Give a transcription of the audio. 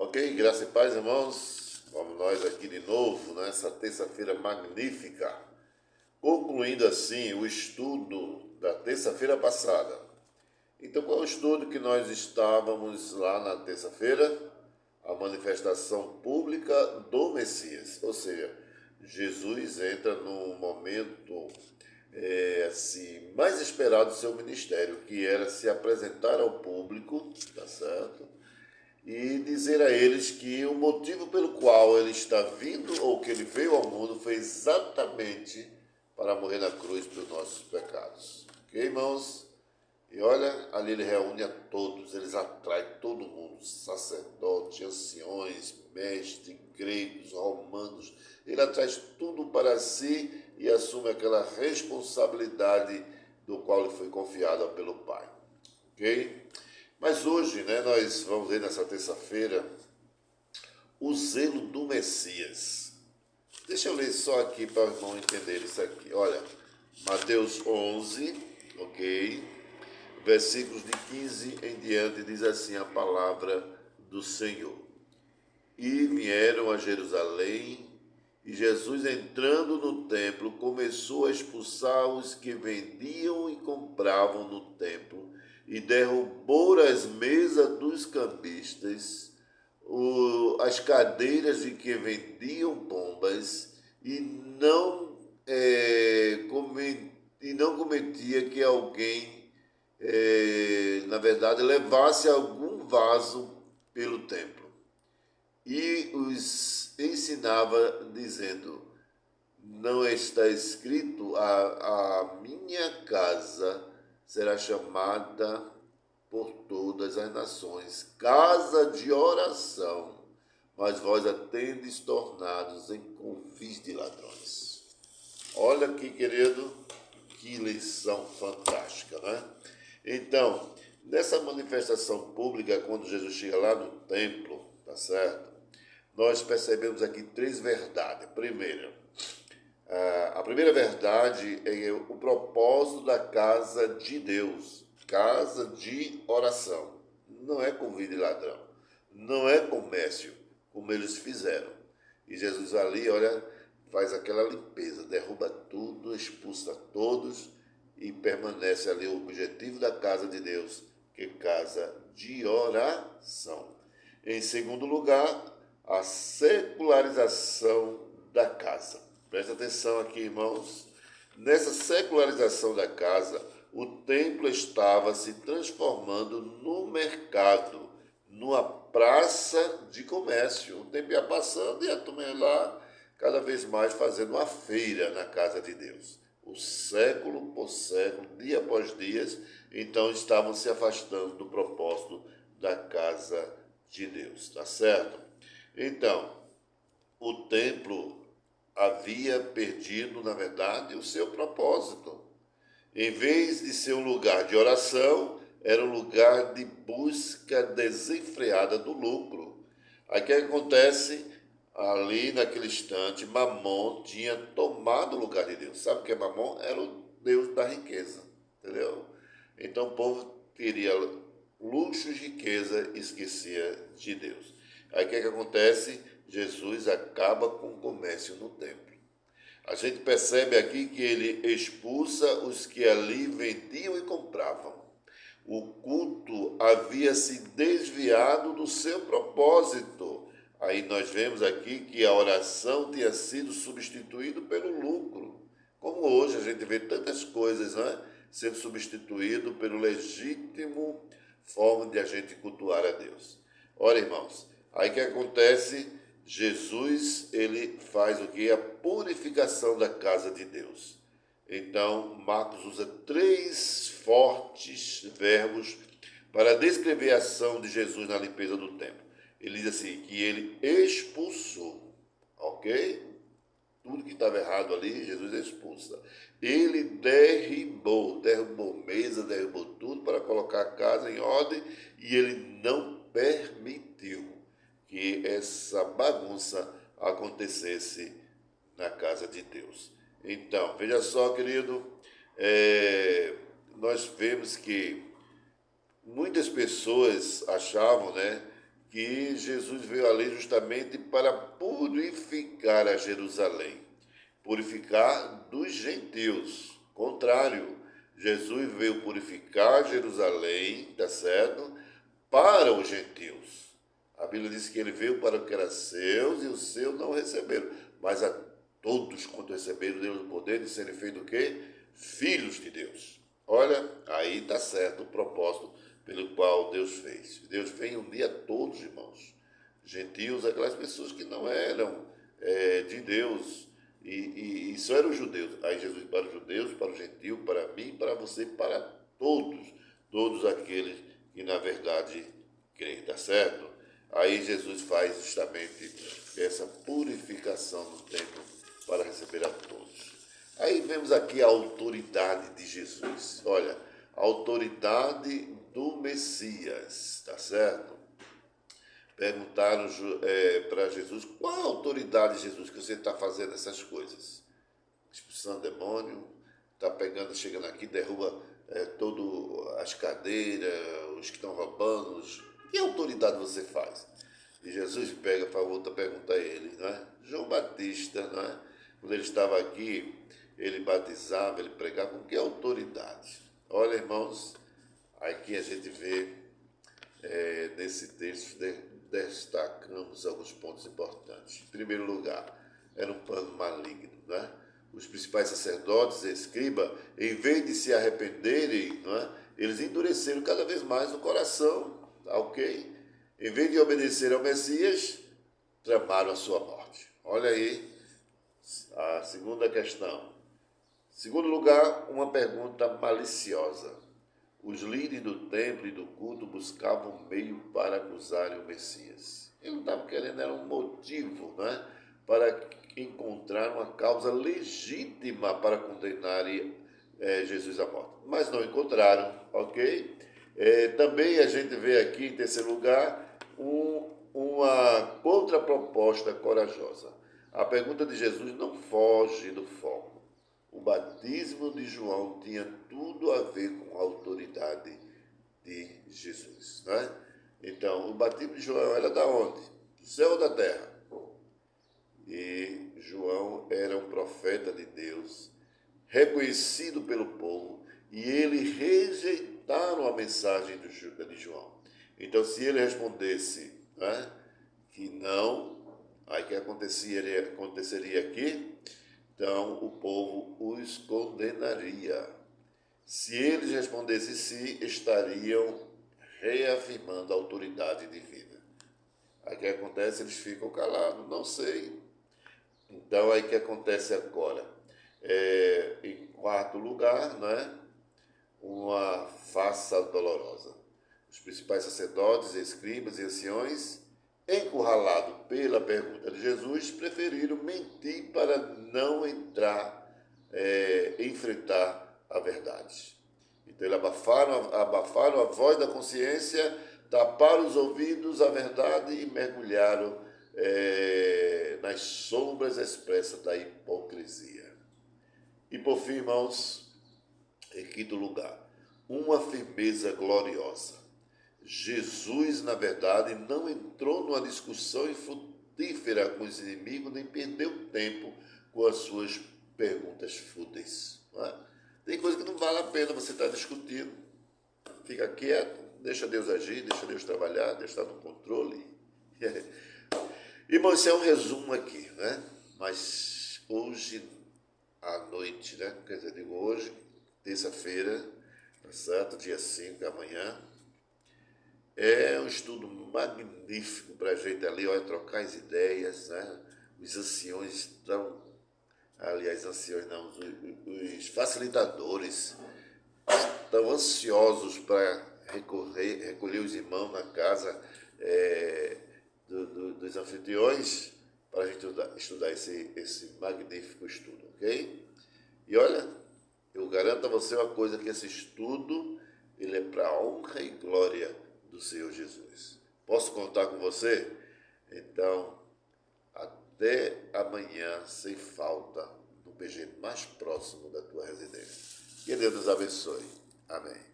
Ok, graça e paz, irmãos. Vamos nós aqui de novo nessa terça-feira magnífica, concluindo assim o estudo da terça-feira passada. Então, qual é o estudo que nós estávamos lá na terça-feira? A manifestação pública do Messias, ou seja, Jesus entra no momento assim, mais esperado do seu ministério, que era se apresentar ao público, tá certo? E dizer a eles que o motivo pelo qual ele está vindo ou que ele veio ao mundo foi exatamente para morrer na cruz pelos nossos pecados. Ok, irmãos? E olha, ali ele reúne a todos, eles atraem todo mundo, sacerdotes, anciões, mestres, gregos, romanos. Ele atrai tudo para si e assume aquela responsabilidade do qual lhe foi confiada pelo Pai. Ok? Mas hoje, nós vamos ver nessa terça-feira o zelo do Messias. Deixa eu ler só aqui para o irmão entender isso aqui. Olha, Mateus 11, ok? Versículos de 15 em diante diz assim a palavra do Senhor. E vieram a Jerusalém, e Jesus, entrando no templo, começou a expulsar os que vendiam e compravam no templo, e derrubou as mesas dos cambistas, as cadeiras de que vendiam pombas, e não cometia que alguém, na verdade, levasse algum vaso pelo templo. E os ensinava, dizendo: não está escrito, a minha casa será chamada por todas as nações casa de oração, mas vós a tendes tornados em covis de ladrões. Olha aqui, querido, que lição fantástica, né? Então, nessa manifestação pública, quando Jesus chega lá no templo, tá certo? Nós percebemos aqui três verdades. A primeira verdade é o propósito da casa de Deus, casa de oração. Não é convite de ladrão, não é comércio, como eles fizeram. E Jesus ali, olha, faz aquela limpeza, derruba tudo, expulsa todos e permanece ali o objetivo da casa de Deus, que é casa de oração. Em segundo lugar, a secularização da casa. Presta atenção aqui, irmãos. Nessa secularização da casa, o templo estava se transformando no mercado, numa praça de comércio. O tempo ia passando e a turma ia lá, cada vez mais fazendo uma feira na casa de Deus. O século por século, dia após dia, então estavam se afastando do propósito da casa de Deus, tá certo? Então, o templo havia perdido, na verdade, o seu propósito. Em vez de ser um lugar de oração, era um lugar de busca desenfreada do lucro. Aí o que acontece? Ali naquele instante, Mamon tinha tomado o lugar de Deus. Sabe o que é Mamon? Era o Deus da riqueza, entendeu? Então o povo teria luxo e riqueza e esquecia de Deus. Aí o que acontece? Jesus acaba com o comércio no templo. A gente percebe aqui que ele expulsa os que ali vendiam e compravam. O culto havia se desviado do seu propósito. Aí nós vemos aqui que a oração tinha sido substituída pelo lucro. Como hoje a gente vê tantas coisas, sendo substituído pelo legítimo forma de a gente cultuar a Deus. Ora, irmãos, aí que acontece? Jesus, ele faz o que? A purificação da casa de Deus. Então, Marcos usa três fortes verbos para descrever a ação de Jesus na limpeza do templo. Ele diz assim, que ele expulsou, ok? Tudo que estava errado ali, Jesus expulsa. Ele derrubou mesa, derrubou tudo para colocar a casa em ordem e ele não permitiu que essa bagunça acontecesse na casa de Deus. Então, veja só, querido, nós vemos que muitas pessoas achavam, que Jesus veio ali justamente para purificar a Jerusalém, purificar dos gentios. Contrário, Jesus veio purificar Jerusalém, tá certo? Para os gentios. A Bíblia diz que ele veio para o que era seus e os seus não receberam, mas a todos quanto receberam deu o poder de serem feitos o quê? Filhos de Deus. Olha, aí está certo o propósito pelo qual Deus fez. Deus vem unir a todos, irmãos. Gentios, aquelas pessoas que não eram de Deus, e só eram os judeus. Aí Jesus para os judeus, para os gentios, para mim, para você, para todos aqueles que na verdade creem, tá certo? Aí Jesus faz justamente essa purificação do templo para receber a todos. Aí vemos aqui a autoridade de Jesus. Olha, a autoridade do Messias, tá certo? Perguntaram para Jesus, qual a autoridade, Jesus, que você está fazendo essas coisas? Expulsando demônio, está pegando, chegando aqui, derruba todas as cadeiras, os que estão roubando. Que autoridade você faz? E Jesus pega para outra pergunta a ele, não é? João Batista, não é? Quando ele estava aqui, ele batizava, ele pregava com que autoridade? Olha, irmãos, aqui a gente vê nesse texto destacamos alguns pontos importantes. Em primeiro lugar, era um plano maligno, né? Os principais sacerdotes e escribas, em vez de se arrependerem, não é? Eles endureceram cada vez mais o coração, ok? Em vez de obedecer ao Messias, tramaram a sua morte. Olha aí a segunda questão. Segundo lugar, uma pergunta maliciosa. Os líderes do templo e do culto buscavam um meio para acusarem o Messias. Eles não estavam querendo, era um motivo, né, para encontrar uma causa legítima para condenarem Jesus à morte. Mas não encontraram, ok? Também a gente vê aqui, em terceiro lugar, uma contraproposta corajosa. A pergunta de Jesus não foge do foco. O batismo de João tinha tudo a ver com a autoridade de Jesus, né? Então, o batismo de João era da onde? Do céu ou da terra? E João era um profeta de Deus, reconhecido pelo povo, e eles rejeitaram a mensagem de João. Então, se ele respondesse, né, que não, aí o que aconteceria aqui? Então, o povo os condenaria. Se eles respondessem sim, estariam reafirmando a autoridade divina. Aí o que acontece? Eles ficam calados, não sei. Então, aí o que acontece agora? Em quarto lugar, né, uma farsa dolorosa. Os principais sacerdotes, escribas e anciões, encurralados pela pergunta de Jesus, preferiram mentir para não enfrentar a verdade. Então, eles abafaram a voz da consciência, taparam os ouvidos à verdade e mergulharam nas sombras expressas da hipocrisia. E por fim, irmãos, em quinto lugar, uma firmeza gloriosa. Jesus, na verdade, não entrou numa discussão infrutífera com os inimigos, nem perdeu tempo com as suas perguntas fúteis. Não é? Tem coisa que não vale a pena você estar discutindo. Fica quieto, deixa Deus agir, deixa Deus trabalhar, Deus está no controle. Irmão, isso é um resumo aqui, né? Mas hoje à noite, né? Quer dizer, digo hoje, terça-feira, tá certo? Dia 5, amanhã. É um estudo magnífico para a gente ali, olha, trocar as ideias, né? Os anciões estão, aliás, anciões não, os facilitadores estão ansiosos para recolher os irmãos na casa dos anfitriões para a gente estudar esse magnífico estudo, ok? E olha, eu garanto a você uma coisa, que esse estudo, ele é para a honra e glória do Senhor Jesus. Posso contar com você? Então, até amanhã, sem falta, no PG mais próximo da tua residência. Que Deus nos abençoe. Amém.